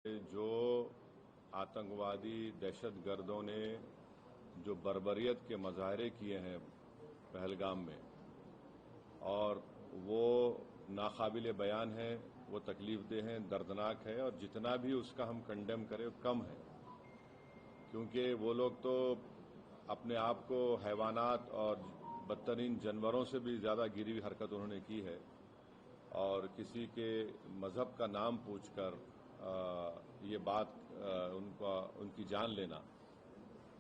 जो आतंकवादी दहशत गर्दों ने जो बर्बरियत के मजाहरे किए हैं पहलगाम में, और वो नाकाबिल बयान है, वो तकलीफदेह हैं, दर्दनाक है, और जितना भी उसका हम कंडेम करें वो कम है, क्योंकि वो लोग तो अपने आप को हैवानात और बदतरीन जानवरों से भी ज़्यादा गिरी हुई हरकत उन्होंने की है। और किसी के मजहब का नाम पूछकर ये बात उनकी जान लेना,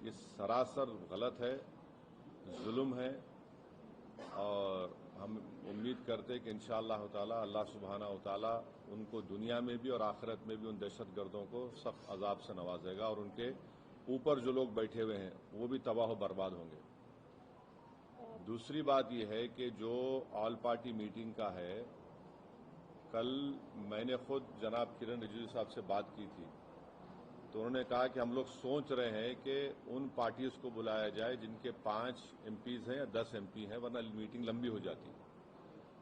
ये सरासर गलत है, जुल्म है। और हम उम्मीद करते हैं कि इंशाअल्लाह ताला अल्लाह सुब्हानहू व तआला उनको दुनिया में भी और आखिरत में भी उन दहशत गर्दों को सख्त अजाब से नवाजेगा, और उनके ऊपर जो लोग बैठे हुए हैं वो भी तबाह बर्बाद होंगे। दूसरी बात यह है कि जो ऑल पार्टी मीटिंग का है, कल मैंने खुद जनाब किरण रिजिजू साहब से बात की थी, तो उन्होंने कहा कि हम लोग सोच रहे हैं कि उन पार्टीज को बुलाया जाए जिनके 5 एमपीज हैं या 10 एमपी हैं, वरना मीटिंग लंबी हो जाती।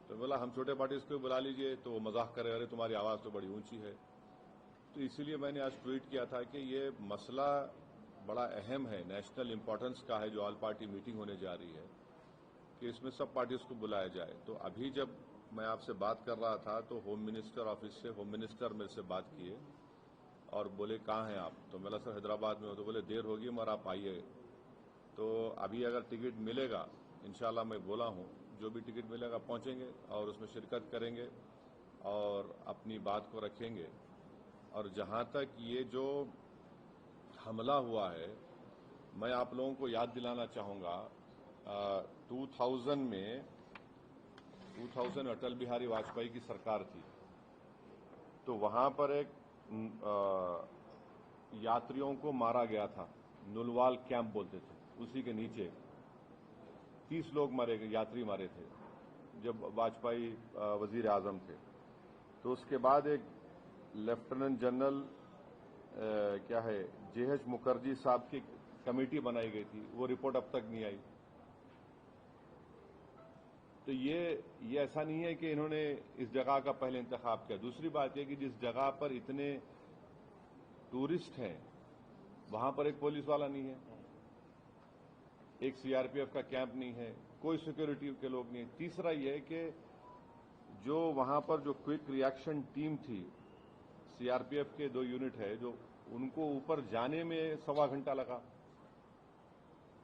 तो बोला हम छोटे पार्टीज को बुला लीजिए, तो वो मजाक करे, अरे तुम्हारी आवाज तो बड़ी ऊंची है। तो इसीलिए मैंने आज ट्वीट किया था कि ये मसला बड़ा अहम है, नेशनल इंपॉर्टेंस का है, जो ऑल पार्टी मीटिंग होने जा रही है, कि इसमें सब पार्टीज को बुलाया जाए। तो अभी जब मैं आपसे बात कर रहा था तो होम मिनिस्टर ऑफिस से होम मिनिस्टर मेरे से बात किए और बोले कहाँ हैं आप? तो मैं सर हैदराबाद में हो। तो बोले देर होगी मगर आप आइए। तो अभी अगर टिकट मिलेगा, इंशाल्लाह मैं बोला हूं, जो भी टिकट मिलेगा पहुंचेंगे और उसमें शिरकत करेंगे और अपनी बात को रखेंगे। और जहां तक ये जो हमला हुआ है, मैं आप लोगों को याद दिलाना चाहूंगा, 2000 अटल बिहारी वाजपेयी की सरकार थी, तो वहां पर एक यात्रियों को मारा गया था, नुलवाल कैंप बोलते थे, उसी के नीचे 30 लोग मारे गए, यात्री मारे थे जब वाजपेयी वजीर आजम थे। तो उसके बाद एक लेफ्टिनेंट जनरल क्या है जेएच मुखर्जी साहब की कमेटी बनाई गई थी, वो रिपोर्ट अब तक नहीं आई। तो ये ऐसा नहीं है कि इन्होंने इस जगह का पहले इंतखाब किया। दूसरी बात यह कि जिस जगह पर इतने टूरिस्ट हैं वहां पर एक पुलिस वाला नहीं है, एक सीआरपीएफ का कैंप नहीं है, कोई सिक्योरिटी के लोग नहीं है। तीसरा यह है कि जो वहां पर जो क्विक रिएक्शन टीम थी, सीआरपीएफ के 2 यूनिट है, जो उनको ऊपर जाने में 1.25 घंटा लगा,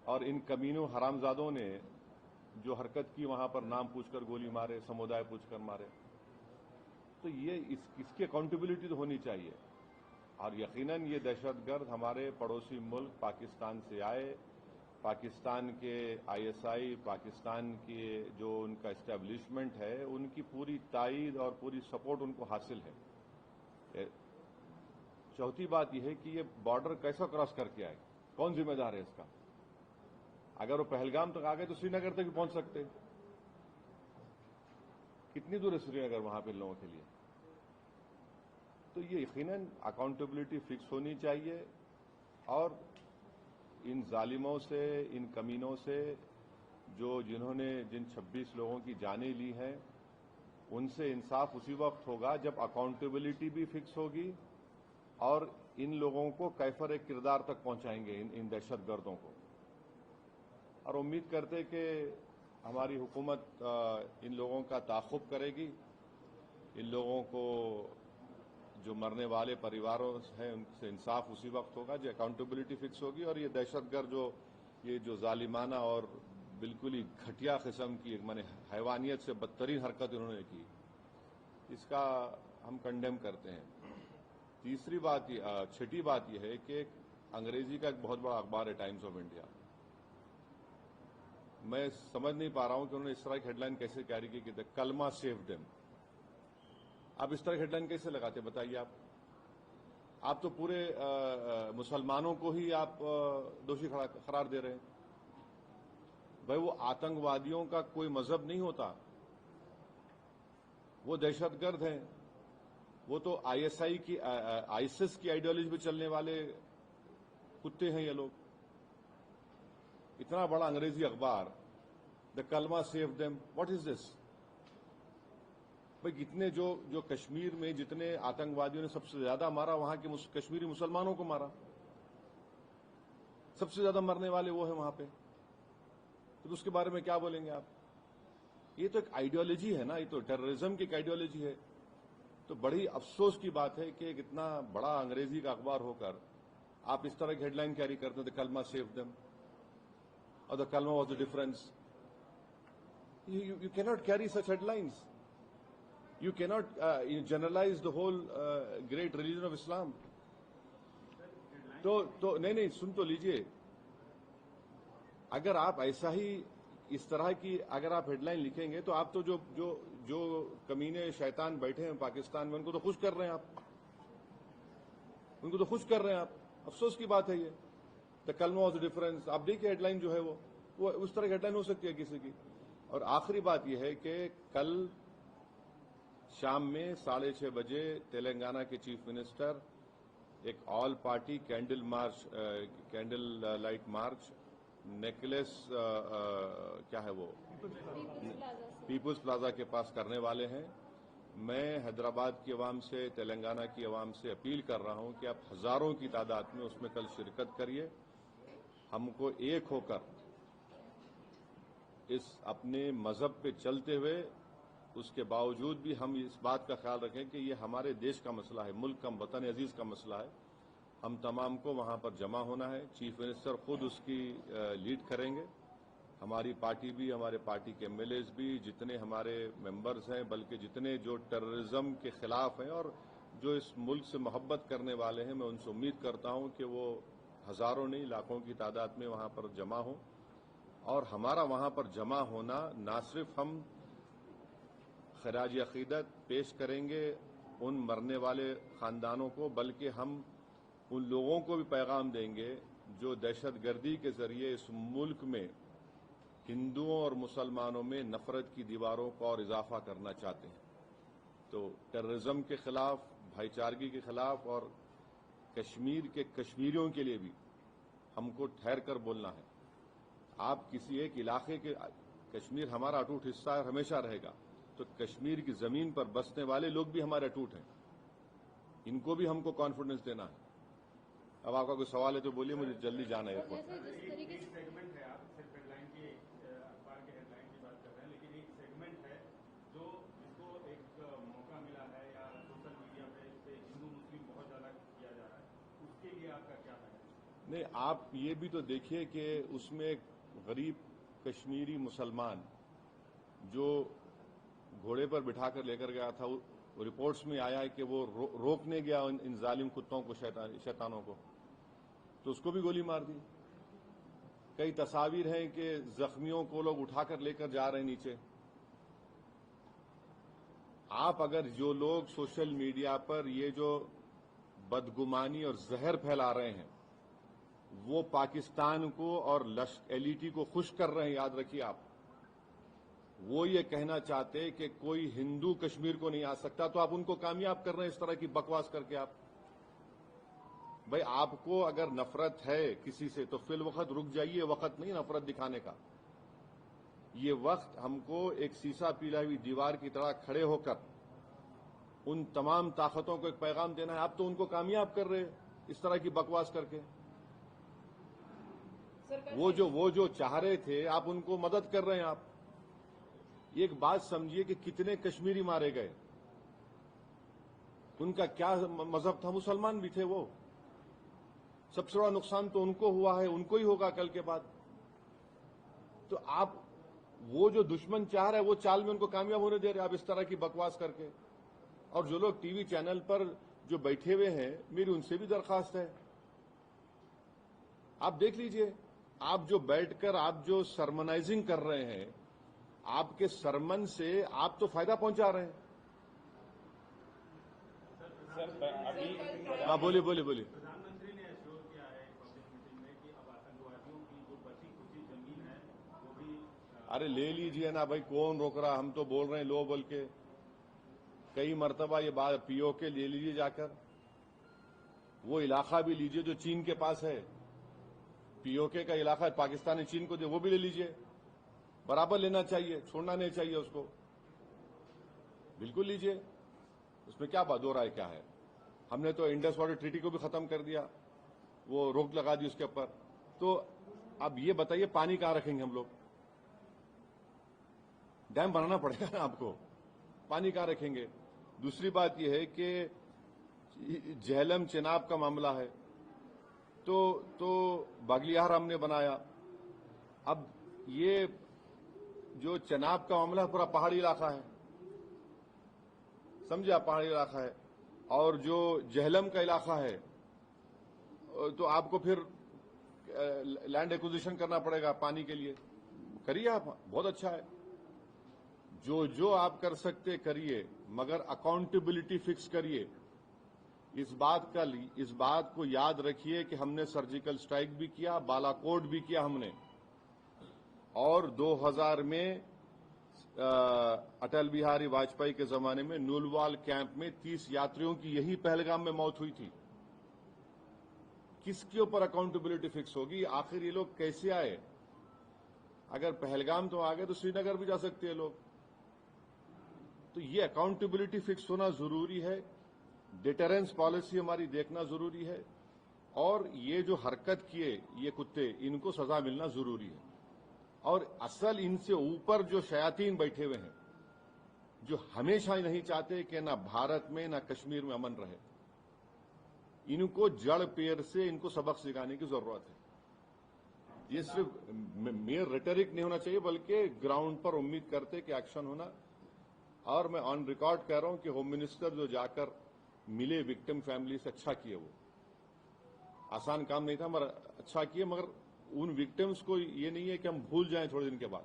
और इन कमीनों हरामजादों ने जो हरकत की, वहां पर नाम पूछकर गोली मारे, समुदाय पूछकर मारे। तो ये इसकी अकाउंटेबिलिटी तो होनी चाहिए। और यकीनन ये दहशतगर्द हमारे पड़ोसी मुल्क पाकिस्तान से आए, पाकिस्तान के आईएसआई, पाकिस्तान के जो उनका एस्टेब्लिशमेंट है, उनकी पूरी ताईद और पूरी सपोर्ट उनको हासिल है। चौथी बात यह है कि ये बॉर्डर कैसा क्रॉस करके आए, कौन जिम्मेदार है इसका? अगर वो पहलगाम तक आ गए तो श्रीनगर तक भी पहुंच सकते। कितनी दूर है श्रीनगर वहां पे लोगों के लिए? तो ये यकीनन अकाउंटेबिलिटी फिक्स होनी चाहिए, और इन जालिमों से, इन कमीनों से, जिन 26 लोगों की जानें ली हैं, उनसे इंसाफ उसी वक्त होगा जब अकाउंटेबिलिटी भी फिक्स होगी और इन लोगों को कैफर किरदार तक पहुंचाएंगे, इन दहशतगर्दों को। और उम्मीद करते कि हमारी हुकूमत इन लोगों का ताक़ुब करेगी, इन लोगों को जो मरने वाले परिवारों हैं उनसे इंसाफ उसी वक्त होगा जब अकाउंटेबिलिटी फिक्स होगी। और ये दहशतगर्द ये जो जालिमाना और बिल्कुल ही घटिया किस्म की, माने हैवानियत से बदतरीन हरकत इन्होंने की, इसका हम कंडेम करते हैं। छठी बात यह है कि अंग्रेजी का एक बहुत बड़ा अखबार है टाइम्स ऑफ इंडिया, मैं समझ नहीं पा रहा हूं कि उन्होंने इस तरह की हेडलाइन कैसे कैरी की कि कलमा सेव देम। आप इस तरह की हेडलाइन कैसे लगाते बताइए? आप तो पूरे मुसलमानों को ही आप दोषी करार दे रहे हैं। भाई वो आतंकवादियों का कोई मजहब नहीं होता, वो दहशतगर्द हैं, वो तो आईएसआईएस की आइडियोलॉजी पे चलने वाले कुत्ते हैं ये लोग। इतना बड़ा अंग्रेजी अखबार, द कलमा save them, what is this? بھائی کتنے جو کشمیر میں جتنے آتنکوادیوں نے سب سے زیادہ مارا وہاں کے کشمیری مسلمانوں کو مارا، سب سے زیادہ مرنے والے وہ ہیں وہاں پہ، تو اس کے بارے میں کیا بولیں گے آپ؟ یہ تو ایک آئیڈیالوجی ہے نا، یہ تو ٹیررزم کی ایک آئیڈیالوجی ہے. تو بڑی افسوس کی بات ہے کہ ایک اتنا بڑا انگریزی کا اخبار ہو کر آپ اس طرح کی ہیڈ لائن کیری کرتے ہیں، دا کلمہ سیو دم اور دا کلمہ was the difference. You cannot carry such headlines. You cannot generalize the whole great religion of Islam. تو نہیں سن تو لیجئے، اگر آپ ایسا ہی اس طرح کی اگر آپ ہیڈ لائن لکھیں گے تو آپ تو جو کمینے شیطان بیٹھے ہیں پاکستان میں ان کو تو خوش کر رہے ہیں آپ، ان کو تو خوش کر رہے ہیں آپ. افسوس کی بات ہے یہ. دا کلمہ واز دا ڈفرنس، آپ دیکھیے ہیڈ لائن جو ہے وہ اس طرح کی ہیڈ لائن ہو سکتی ہے کسی کی. اور آخری بات یہ ہے کہ کل شام میں 6:30 بجے تلنگانہ کے چیف منسٹر ایک all party candle light march نیکلس کیا ہے وہ پیپلز پلازا کے پاس کرنے والے ہیں. میں حیدرآباد کی عوام سے، تلنگانہ کی عوام سے اپیل کر رہا ہوں کہ آپ ہزاروں کی تعداد میں اس میں کل شرکت کریے. ہم کو ایک ہو کر اس اپنے مذہب پہ چلتے ہوئے اس کے باوجود بھی ہم اس بات کا خیال رکھیں کہ یہ ہمارے دیش کا مسئلہ ہے، ملک کا، وطن عزیز کا مسئلہ ہے. ہم تمام کو وہاں پر جمع ہونا ہے. چیف منسٹر خود اس کی لیڈ کریں گے. ہماری پارٹی بھی، ہمارے پارٹی کے ایم ایل ایز بھی، جتنے ہمارے ممبرز ہیں، بلکہ جتنے جو ٹیررزم کے خلاف ہیں اور جو اس ملک سے محبت کرنے والے ہیں، میں ان سے امید کرتا ہوں کہ وہ ہزاروں نہیں لاکھوں کی تعداد میں وہاں پر جمع ہوں. اور ہمارا وہاں پر جمع ہونا نہ صرف ہم خراج عقیدت پیش کریں گے ان مرنے والے خاندانوں کو، بلکہ ہم ان لوگوں کو بھی پیغام دیں گے جو دہشت گردی کے ذریعے اس ملک میں ہندوؤں اور مسلمانوں میں نفرت کی دیواروں کو اور اضافہ کرنا چاہتے ہیں. تو ٹیررزم کے خلاف، بھائی چارگی کے خلاف اور کشمیر کے کشمیریوں کے لیے بھی ہم کو ٹھہر کر بولنا ہے. آپ کسی ایک علاقے کے، کشمیر ہمارا اٹوٹ حصہ ہے، ہمیشہ رہے گا. تو کشمیر کی زمین پر بسنے والے لوگ بھی ہمارے اٹوٹ ہیں، ان کو بھی ہم کو کانفیڈنس دینا ہے. اب آپ کا کوئی سوال ہے تو بولیے، مجھے جلدی جانا ہے. سیگمنٹ ہے، آپ صرف ہیڈ لائن کی، اخبار کے ہیڈ لائن کی بات کر رہے ہیں، لیکن ایک سیگمنٹ ہے جو جس کو ایک موقع ملا ہے یا سوشل میڈیا پہ ہندو مسلم بہت زیادہ کیا جا رہا ہے، اس کے لیے آپ کا کیا ہے؟ نہیں، آپ یہ بھی تو دیکھیے کہ اس میں ایک غریب کشمیری مسلمان جو گھوڑے پر بٹھا کر لے کر گیا تھا، رپورٹس میں آیا ہے کہ وہ روکنے گیا ان ظالم کتوں کو، شیطانوں کو، تو اس کو بھی گولی مار دی. کئی تصاویر ہیں کہ زخمیوں کو لوگ اٹھا کر لے کر جا رہے ہیں نیچے. آپ اگر جو لوگ سوشل میڈیا پر یہ جو بدگمانی اور زہر پھیلا رہے ہیں وہ پاکستان کو اور ایل ای ٹی کو خوش کر رہے ہیں، یاد رکھیے آپ. وہ یہ کہنا چاہتے کہ کوئی ہندو کشمیر کو نہیں آ سکتا، تو آپ ان کو کامیاب کر رہے ہیں اس طرح کی بکواس کر کے. آپ بھائی، آپ کو اگر نفرت ہے کسی سے تو فی الوقت رک جائیے، وقت نہیں نفرت دکھانے کا. یہ وقت ہم کو ایک سیسا پیلا ہوئی دیوار کی طرح کھڑے ہو کر ان تمام طاقتوں کو ایک پیغام دینا ہے. آپ تو ان کو کامیاب کر رہے اس طرح کی بکواس کر کے. وہ جو چاہ رہے تھے آپ ان کو مدد کر رہے ہیں. آپ ایک بات سمجھیے کہ کتنے کشمیری مارے گئے، ان کا کیا مذہب تھا؟ مسلمان بھی تھے. وہ سب سے بڑا نقصان تو ان کو ہوا ہے، ان کو ہی ہوگا کل کے بعد. تو آپ وہ جو دشمن چاہ رہے وہ چال میں ان کو کامیاب ہونے دے رہے آپ اس طرح کی بکواس کر کے. اور جو لوگ ٹی وی چینل پر جو بیٹھے ہوئے ہیں، میری ان سے بھی درخواست ہے، آپ دیکھ لیجئے. آپ جو بیٹھ کر آپ جو سرمنائزنگ کر رہے ہیں، آپ کے سرمن سے آپ تو فائدہ پہنچا رہے ہیں. ہاں بولیے. پردھان منتری نے ایشور کیا ہے پبلک میٹنگ میں کہ اب آتنکوادیوں کی جو بچی کچی زمین ہے وہ بھی ارے لے لیجئے نا بھائی، کون روک رہا؟ ہم تو بول رہے ہیں لو بول کے. کئی مرتبہ یہ بات پی او کے لے لیجئے جا کر، وہ علاقہ بھی لیجئے جو چین کے پاس ہے. پی او کے کا علاقہ پاکستان نے چین کو دے، وہ بھی لے لیجئے. برابر لینا چاہیے، چھوڑنا نہیں چاہیے اس کو. बिल्कुल लीजिए, उसमें क्या बात, दो राय क्या है। हमने तो इंडस वाटर ट्रीटी को भी खत्म कर दिया, वो रोक लगा दी उसके ऊपर। तो अब ये बताइए पानी कहां रखेंगे हम लोग? डैम बनाना पड़ेगा ना आपको, पानी कहां रखेंगे? दूसरी बात यह है कि झेलम चेनाब का मामला है, तो बागलियार हमने बनाया। अब ये जो चेनाब का मामला है पूरा पहाड़ी इलाका है, समझे आप, पहाड़ी इलाका है। और जो झेलम का इलाका है तो आपको फिर लैंड एक्विजिशन करना पड़ेगा पानी के लिए। करिए आप, बहुत अच्छा है, जो आप कर सकते करिए, मगर अकाउंटेबिलिटी फिक्स करिए। इस बात को याद रखिए कि हमने सर्जिकल स्ट्राइक भी किया, बालाकोट भी किया हमने, और 2000 में अटल बिहारी वाजपेयी के जमाने में नुलवाल कैंप में 30 यात्रियों की यही पहलगाम में मौत हुई थी। किसके ऊपर अकाउंटेबिलिटी फिक्स होगी? आखिर ये लोग कैसे आए? अगर पहलगाम तो आ गए तो श्रीनगर भी जा सकते हैं लोग। तो ये अकाउंटेबिलिटी फिक्स होना जरूरी है, डिटरेंस पॉलिसी हमारी देखना जरूरी है, और ये जो हरकत किए ये कुत्ते, इनको सजा मिलना जरूरी है। और असल इनसे ऊपर जो शयातीन बैठे हुए हैं, जो हमेशा नहीं चाहते कि ना भारत में ना कश्मीर में अमन रहे, इनको जड़ पेड़ से इनको सबक सिखाने की जरूरत है। ये सिर्फ मेयर रेटरिक नहीं होना चाहिए, बल्कि ग्राउंड पर उम्मीद करते कि एक्शन होना। और मैं ऑन रिकॉर्ड कह रहा हूं कि होम मिनिस्टर जो जाकर मिले विक्टिम फैमिली से, अच्छा किए। वो आसान काम नहीं था मगर अच्छा किए। मगर उन विक्टिम्स को ये नहीं है कि हम भूल जाएं थोड़े दिन के बाद।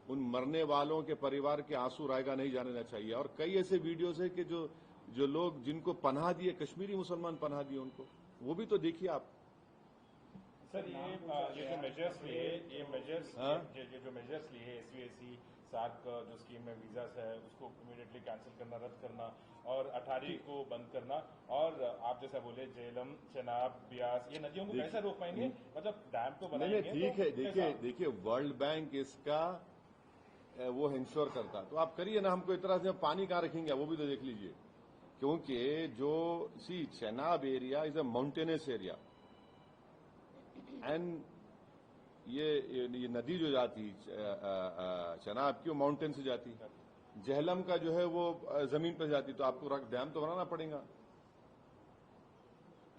उन मरने वालों के परिवार के आंसू रायगा नहीं जाने चाहिए। और कई ऐसे वीडियोस है कि जो लोग जिनको पनाह दिए, कश्मीरी मुसलमान पनाह दिए उनको, वो भी तो देखिए आप। सर ये जो मेजर्स लिए, ये जो मेजर्स लिए SVAC 7 जो स्कीम में वीजास है उसको इमीडिएटली कैंसिल करना, रद्द करना, और 18 को बंद करना, और आप जैसा बोले झेलम, चेनाब, ब्यास, ये नदियों को कैसे रोक पाएंगे? मतलब डैम तो बनाएंगे। नहीं, ठीक है, देखिए वर्ल्ड बैंक इसका वो इंश्योर करता, तो आप करिए ना। हमको इतना से पानी कहां रखेंगे वो भी तो देख लीजिए। क्योंकि जो Chenab area is a mountainous area, and ये नदी जो जाती चेनाब की, वो माउंटेन से जाती। झेलम का जो है वो जमीन पर जाती, तो आपको डैम तो बनाना पड़ेगा।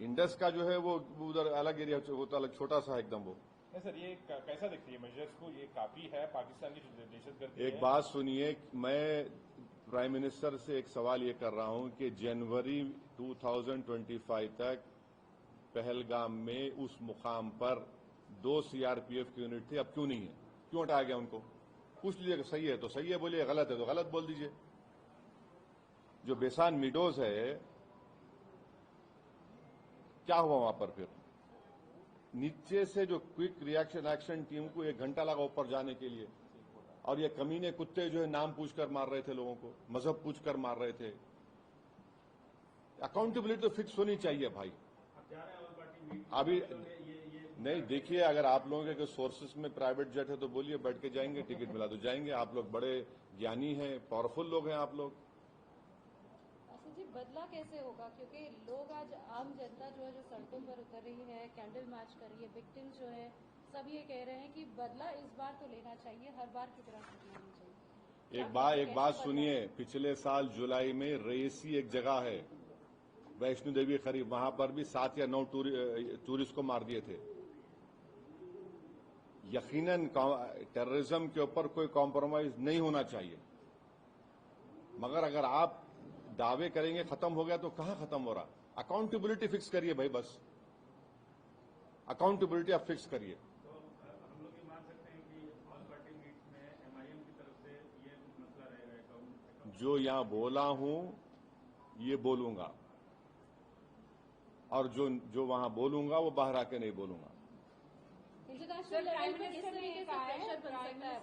इंडस का जो है वो उधर अलग एरिया, वो तो अलग छोटा सा एकदम। वो नहीं सर, ये कैसा दिखती है मेजर्स को? ये काफी है पाकिस्तान की जो दहशतगर्दी है। एक बात सुनिए, मैं प्राइम मिनिस्टर से एक सवाल ये कर रहा हूं कि जनवरी 2025 तक पहलगाम में उस मुकाम पर 2 CRPF की यूनिट थी, अब क्यों नहीं है? क्यों हटाया गया उनको? पूछ लीजिए, सही है तो सही है बोलिए, गलत है तो गलत बोल दीजिए। जो बेसान मिडोज है, क्या हुआ वहां पर? फिर नीचे से जो क्विक रिएक्शन एक्शन टीम को 1 घंटा लगा ऊपर जाने के लिए, और ये कमीने कुत्ते जो है नाम पूछकर मार रहे थे लोगों को, मजहब पूछकर मार रहे थे। अकाउंटेबिलिटी तो फिक्स होनी चाहिए भाई। अभी नहीं, देखिए, अगर आप लोगों के सोर्सेस में प्राइवेट जेट है तो बोलिए, बैठ के जाएंगे, टिकट मिला तो जाएंगे। आप लोग बड़े ज्ञानी हैं, पावरफुल लोग हैं आप लोग। जी बदला कैसे होगा? क्योंकि लोग आज, आम जनता जो है जो सड़कों पर उतर रही है, कैंडल मार्च कर रही है, विक्टिम्स जो है सब ये कह रहे हैं कि बदला इस बार तो लेना चाहिए, हर बार की तरह लेना नहीं चाहिए। एक बात सुनिए, पिछले साल जुलाई में रेसी एक जगह है वैष्णो देवी करीब, वहां पर भी 7 या 9 टूरिस्ट को मार दिए थे। यकीनन टेररिज्म के ऊपर कोई कॉम्प्रोमाइज नहीं होना चाहिए, मगर अगर आप दावे करेंगे खत्म हो गया तो कहां खत्म हो रहा? अकाउंटेबिलिटी फिक्स करिए भाई, बस अकाउंटेबिलिटी आप फिक्स करिए। तो हम लोग ये मान सकते हैं कि ऑल पार्टी मीट में MIM की तरफ से ये मसला रहेगा। जो यहां बोला हूं ये बोलूंगा, और जो वहां बोलूंगा वो बाहर आके नहीं बोलूंगा। इंटरनेशनल लेवल पे किस तरीके से प्रेशर बन सकता है?